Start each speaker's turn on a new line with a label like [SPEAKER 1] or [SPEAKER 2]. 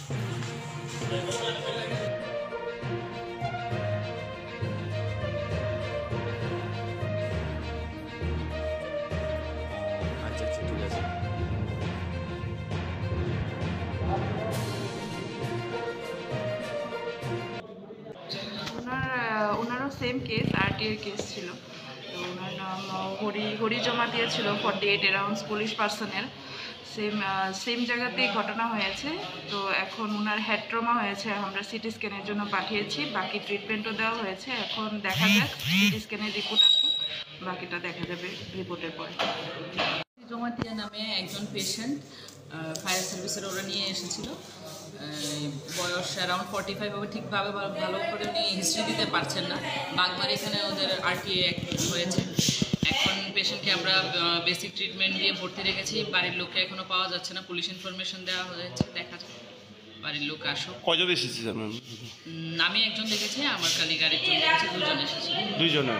[SPEAKER 1] আচ্ছা আচ্ছা, ঠিক আছে।
[SPEAKER 2] ওনারও সেম কেস, আরটিআর কেস ছিল। তো ওনার নাম হরি জমা দিয়েছিল 48 অ্যারাউন্ডস পুলিশ পার্সনের। সেম জায়গাতেই ঘটনা হয়েছে। তো এখন ওনার হেড ট্রমা হয়েছে, আমরা সিটি স্ক্যানের জন্য পাঠিয়েছি, বাকি ট্রিটমেন্টও দেওয়া হয়েছে। এখন দেখা যাক সিটি স্ক্যানের রিপোর্ট আসুক, বাকিটা দেখা যাবে রিপোর্টের পরে।
[SPEAKER 3] জমাতিয়া নামে একজন পেশেন্ট ফায়ার সার্ভিসের ওরা নিয়ে এসেছিল। বয়স অ্যারাউন্ড 45 হবে, ঠিকভাবে ভালো করে উনি হিস্ট্রি দিতে পারছেন না। বাগমার এখানে ওদের আরটিআই অ্যাক্ট হয়েছে। এখন পেশেন্টকে আমরা বেসিক ট্রিটমেন্ট দিয়ে ভর্তি রেখেছি। বাড়ির লোককে এখনও পাওয়া যাচ্ছে না, পুলিশ ইনফরমেশন দেওয়া হয়েছে, দেখা যাক বাড়ির লোক আসুক।
[SPEAKER 1] কজন এসেছে?
[SPEAKER 3] আমি একজন দেখেছি, আমার কালিগ আরেকজন দেখেছি, দুজন এসেছে।
[SPEAKER 1] দুইজনে?